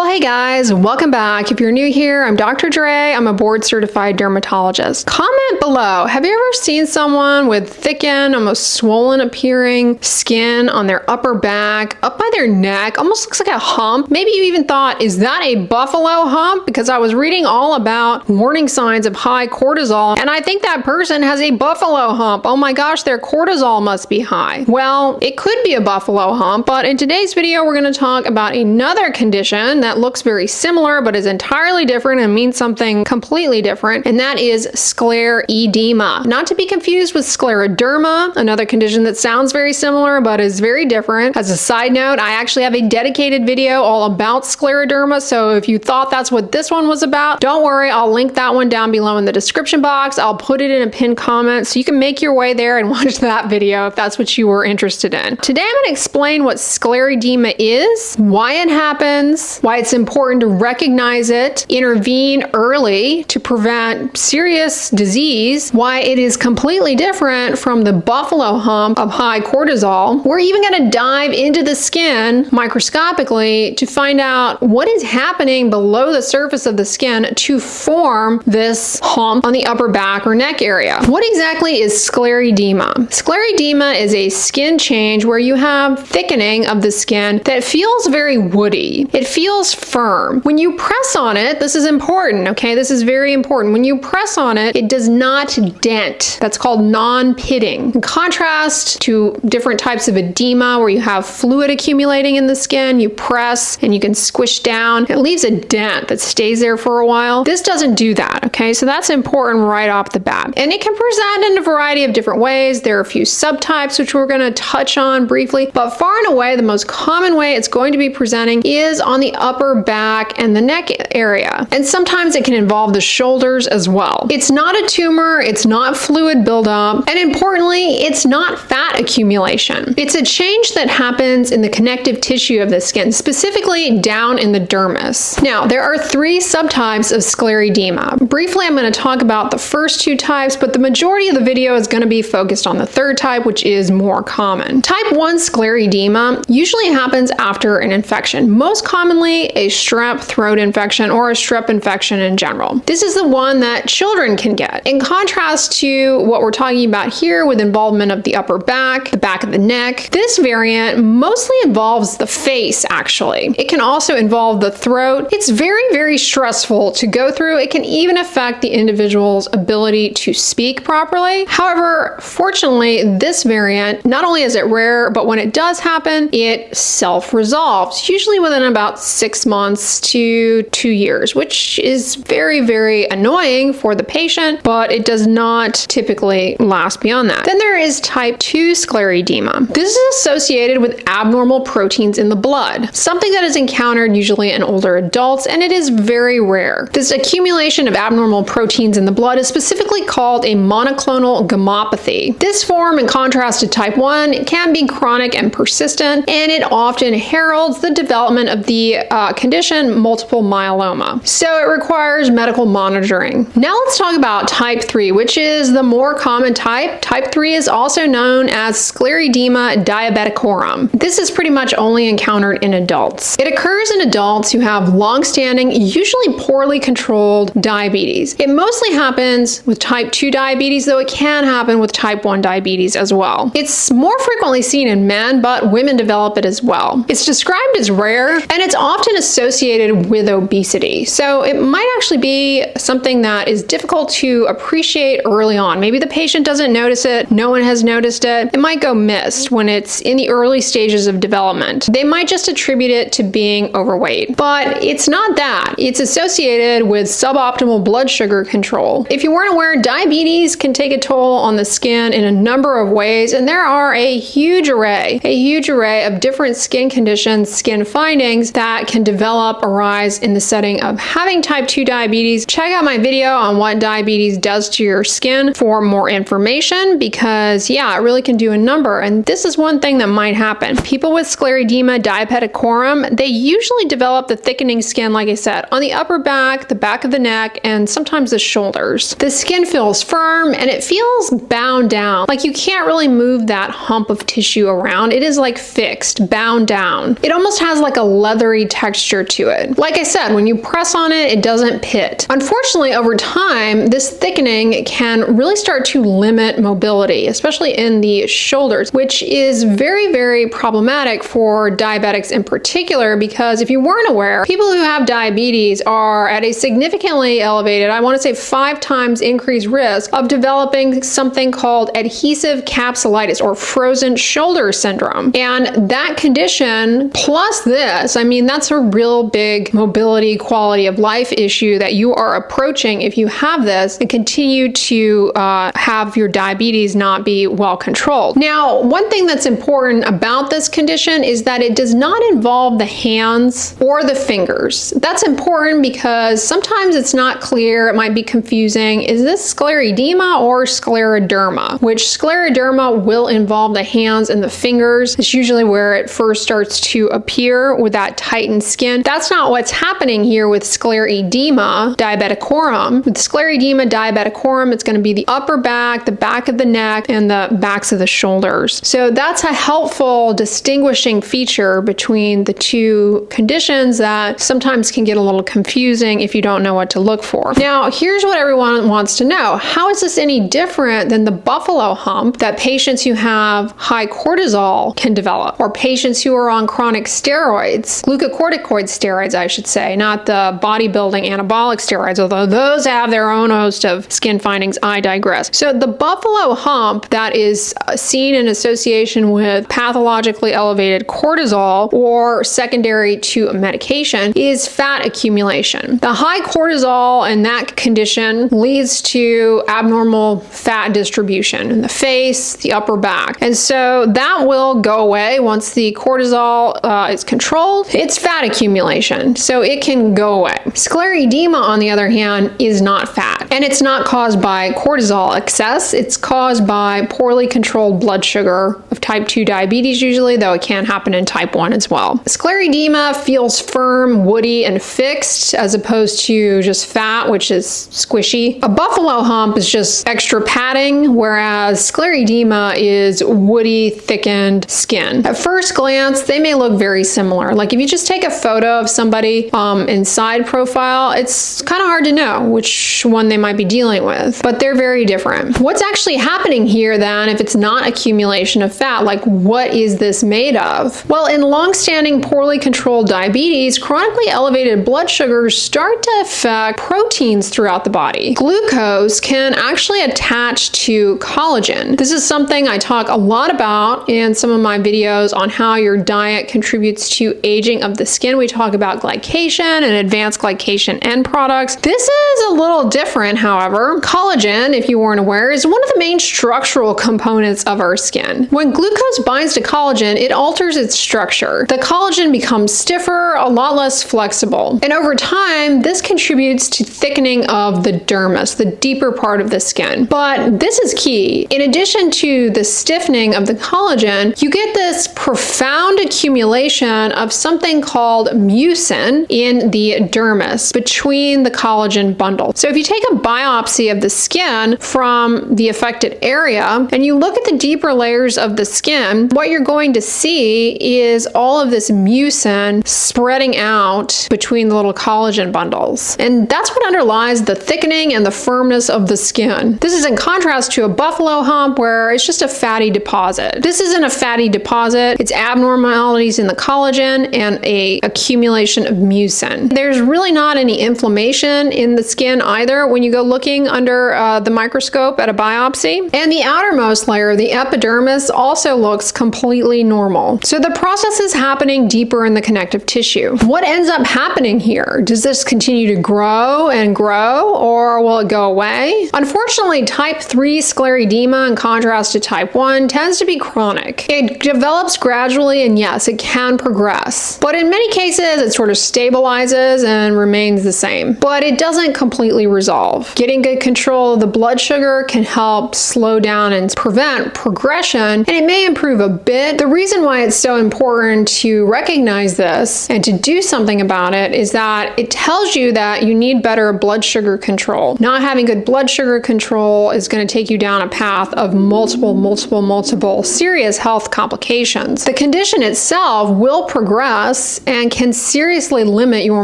Well, hey guys, welcome back. If you're new here, I'm Dr. Dray. I'm a board-certified dermatologist. Comment below, have you ever seen someone with thickened, almost swollen appearing skin on their upper back, up by their neck, almost looks like a hump? Maybe you even thought, is that a buffalo hump? Because I was reading all about warning signs of high cortisol, and I think that person has a buffalo hump. Oh my gosh, their cortisol must be high. Well, it could be a buffalo hump, but in today's video, we're going to talk about another condition that looks very similar but is entirely different and means something completely different, and that is scleredema. Not to be confused with scleroderma, another condition that sounds very similar but is very different. As a side note, I actually have a dedicated video all about scleroderma, so if you thought that's what this one was about, don't worry, I'll link that one down below in the description box. I'll put it in a pinned comment so you can make your way there and watch that video if that's what you were interested in. Today I'm going to explain what sclerodema is, why it happens, why it's important to recognize it, intervene early to prevent serious disease, why it is completely different from the buffalo hump of high cortisol. We're even going to dive into the skin microscopically to find out what is happening below the surface of the skin to form this hump on the upper back or neck area. What exactly is sclerodema? Sclerodema is a skin change where you have thickening of the skin that feels very woody. It feels firm. When you press on it, this is important, okay? This is very important. When you press on it, it does not dent. That's called non-pitting. In contrast to different types of edema where you have fluid accumulating in the skin, you press and you can squish down. It leaves a dent that stays there for a while. This doesn't do that, okay? So that's important right off the bat. And it can present in a variety of different ways. There are a few subtypes which we're going to touch on briefly, but far and away, the most common way it's going to be presenting is on the upper back and the neck area. And sometimes it can involve the shoulders as well. It's not a tumor, it's not fluid buildup, and importantly, it's not fat accumulation. It's a change that happens in the connective tissue of the skin, specifically down in the dermis. Now, there are three subtypes of sclerodema. Briefly, I'm going to talk about the first two types, but the majority of the video is going to be focused on the third type, which is more common. Type 1 sclerodema usually happens after an infection, most commonly a strep throat infection or a strep infection in general. This is the one that children can get. In contrast to what we're talking about here with involvement of the upper back, the back of the neck, this variant mostly involves the face, actually. It can also involve the throat. It's very, very stressful to go through. It can even affect the individual's ability to speak properly. However, fortunately, this variant, not only is it rare, but when it does happen, it self-resolves, usually within about 6 months to 2 years, which is very, very annoying for the patient, but it does not typically last beyond that. Then there is type 2 sclerodema. This is associated with abnormal proteins in the blood, something that is encountered usually in older adults, and it is very rare. This accumulation of abnormal proteins in the blood is specifically called a monoclonal gammopathy. This form, in contrast to type 1, can be chronic and persistent, and it often heralds the development of the condition multiple myeloma. So it requires medical monitoring. Now let's talk about type 3, which is the more common type. Type 3 is also known as Scleredema diabeticorum. This is pretty much only encountered in adults. It occurs in adults who have long-standing, usually poorly controlled diabetes. It mostly happens with type 2 diabetes, though it can happen with type 1 diabetes as well. It's more frequently seen in men, but women develop it as well. It's described as rare, and it's often associated with obesity. So it might actually be something that is difficult to appreciate early on. Maybe the patient doesn't notice it, no one has noticed it. It might go missed when it's in the early stages of development. They might just attribute it to being overweight, but it's not that. It's associated with suboptimal blood sugar control. If you weren't aware, diabetes can take a toll on the skin in a number of ways, and there are a huge array of different skin conditions, skin findings that can develop, arise in the setting of having type 2 diabetes. Check out my video on what diabetes does to your skin for more information, because yeah, it really can do a number, and this is one thing that might happen. People with Scleredema diabeticorum, they usually develop the thickening skin, like I said, on the upper back, the back of the neck, and sometimes the shoulders. The skin feels firm and it feels bound down, like you can't really move that hump of tissue around. It is like fixed, bound down. It almost has like a leathery texture texture to it. Like I said, when you press on it, it doesn't pit. Unfortunately, over time, this thickening can really start to limit mobility, especially in the shoulders, which is very, very problematic for diabetics in particular, because if you weren't aware, people who have diabetes are at a significantly elevated, I want to say 5 times increased risk of developing something called adhesive capsulitis or frozen shoulder syndrome. And that condition plus this, I mean, that's a real big mobility, quality of life issue that you are approaching if you have this and continue to have your diabetes not be well controlled. Now, one thing that's important about this condition is that it does not involve the hands or the fingers. That's important because sometimes it's not clear, it might be confusing. Is this scleredema or scleroderma? Which scleroderma will involve the hands and the fingers. It's usually where it first starts to appear with that tightened skin. That's not what's happening here with scleredema diabeticorum. With scleredema diabeticorum, it's going to be the upper back, the back of the neck, and the backs of the shoulders. So that's a helpful distinguishing feature between the two conditions that sometimes can get a little confusing if you don't know what to look for. Now, here's what everyone wants to know. How is this any different than the buffalo hump that patients who have high cortisol can develop, or patients who are on chronic steroids, glucocorticoid steroids, I should say, not the bodybuilding anabolic steroids, although those have their own host of skin findings. I digress. So the buffalo hump that is seen in association with pathologically elevated cortisol or secondary to medication is fat accumulation. The high cortisol in that condition leads to abnormal fat distribution in the face, the upper back. And so that will go away once the cortisol is controlled. It's fat accumulation, so it can go away. Scleredema, on the other hand, is not fat, and it's not caused by cortisol excess. It's caused by poorly controlled blood sugar of type 2 diabetes usually, though it can happen in type 1 as well. Scleredema feels firm, woody, and fixed as opposed to just fat, which is squishy. A buffalo hump is just extra padding, whereas scleredema is woody, thickened skin. At first glance, they may look very similar. Like if you just take a photo of somebody in side profile, it's kind of hard to know which one they might be dealing with, but they're very different. What's actually happening here then, if it's not accumulation of fat, like what is this made of? Well, in long-standing poorly controlled diabetes, chronically elevated blood sugars start to affect proteins throughout the body. Glucose can actually attach to collagen. This is something I talk a lot about in some of my videos on how your diet contributes to aging of the skin. We talk about glycation and advanced glycation end products. This is a little different, however. Collagen, if you weren't aware, is one of the main structural components of our skin. When glucose binds to collagen, it alters its structure. The collagen becomes stiffer, a lot less flexible. And over time, this contributes to thickening of the dermis, the deeper part of the skin. But this is key. In addition to the stiffening of the collagen, you get this profound accumulation of something called mucin in the dermis between the collagen bundle. So if you take a biopsy of the skin from the affected area and you look at the deeper layers of the skin, what you're going to see is all of this mucin spreading out between the little collagen bundles. And that's what underlies the thickening and the firmness of the skin. This is in contrast to a buffalo hump where it's just a fatty deposit. This isn't a fatty deposit, it's abnormalities in the collagen and a accumulation of mucin. There's really not any inflammation in the skin either when you go looking under the microscope at a biopsy. And the outermost layer, the epidermis, also looks completely normal. So the process is happening deeper in the connective tissue. What ends up happening here? Does this continue to grow and grow, or will it go away? Unfortunately, type 3 scleredema, in contrast to type 1, tends to be chronic. It develops gradually, and yes, it can progress. But in many cases, it sort of stabilizes and remains the same. But it doesn't completely resolve. Getting good control of the blood sugar can help slow down and prevent progression, and it may improve a bit. The reason why it's so important to recognize this and to do something about it is that it tells you that you need better blood sugar control. Not having good blood sugar control is going to take you down a path of multiple serious health complications. The condition itself will progress and can seriously limit your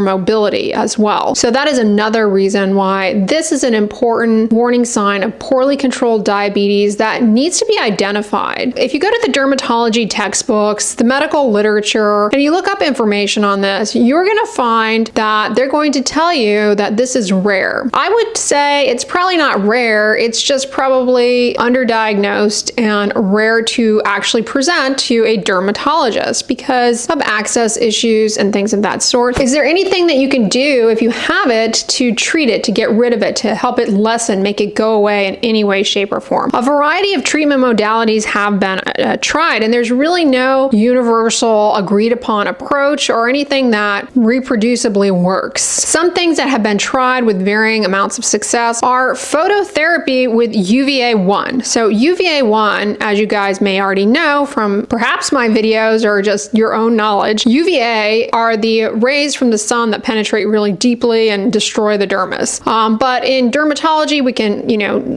mobility as well. So that is another reason why this is an important warning sign of poorly controlled diabetes that needs to be identified. If you go to the dermatology textbooks, the medical literature, and you look up information on this, you're going to find that they're going to tell you that this is rare. I would say it's probably not rare, it's just probably underdiagnosed and rare to actually present to a dermatologist because of access issues and things of that sort. Is there anything that you can do if you have it to treat it, to get rid of it, to help it lessen, make it go away in any way, shape, or form? A variety of treatment modalities have been tried, and there's really no universal agreed upon approach or anything that reproducibly works. Some things that have been tried with varying amounts of success are phototherapy with UVA1. So UVA1, as you guys may already know from perhaps my videos or just your own knowledge, UVA are the rays from the sun that penetrate really deeply and destroy the dermis. But in dermatology, we can,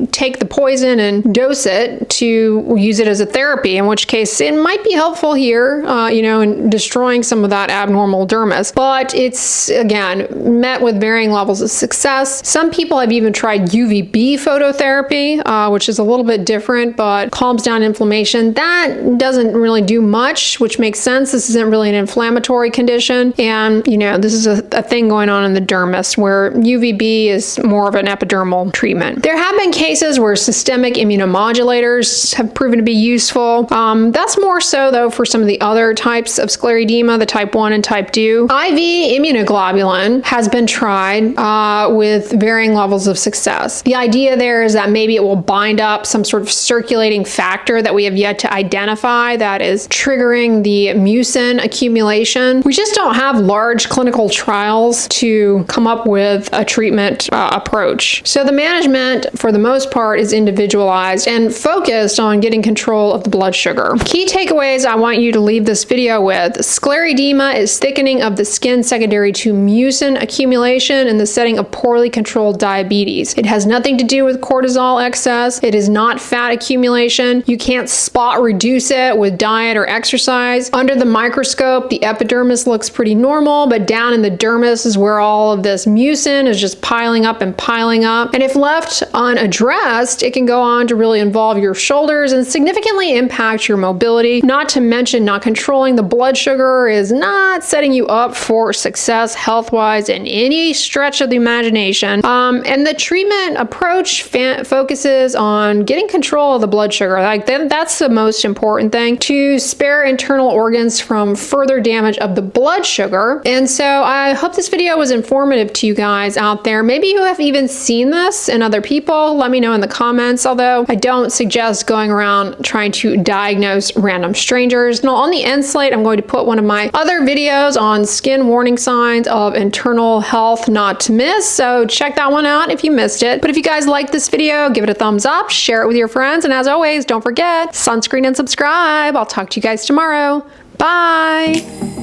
take the poison and dose it to use it as a therapy, in which case it might be helpful here, in destroying some of that abnormal dermis. But it's, again, met with varying levels of success. Some people have even tried UVB phototherapy, which is a little bit different, but calms down inflammation. That doesn't really do much, which makes sense. This isn't really an inflammatory condition. And, this is a thing going on in the dermis where UVB is more of an epidermal treatment. There have been cases where systemic immunomodulators have proven to be useful. That's more so, though, for some of the other types of sclerodema, the type 1 and type 2. IV immunoglobulin has been tried with varying levels of success. The idea there is that maybe it will bind up some sort of circulating factor that we have yet to identify that is triggering the mucin accumulation. We just don't have large clinical trials to come up with a treatment approach. So the management, for the most part, is individualized and focused on getting control of the blood sugar. Key takeaways I want you to leave this video with: sclerodema is thickening of the skin secondary to mucin accumulation in the setting of poorly controlled diabetes. It has nothing to do with cortisol excess. It is not fat accumulation. You can't spot reduce it with diet or exercise. Under the microscope, the epidermis looks pretty normal, but down in the dermis is where all of this mucin is just piling up and piling up. And if left unaddressed, it can go on to really involve your shoulders and significantly impact your mobility. Not to mention, not controlling the blood sugar is not setting you up for success health-wise in any stretch of the imagination. And the treatment approach focuses on getting control of the blood sugar. That's the most important thing, to spare internal organs from further damage of the blood sugar. And so I hope this video was informative to you guys out there. Maybe you have even seen this in other people. Let me know in the comments, although I don't suggest going around trying to diagnose random strangers. Now, on the end slate, I'm going to put one of my other videos on skin warning signs of internal health not to miss, so check that one out if you missed it. But if you guys like this video, give it a thumbs up, share it with your friends, and as always, don't forget, sunscreen and subscribe. I'll talk to you guys tomorrow. Bye!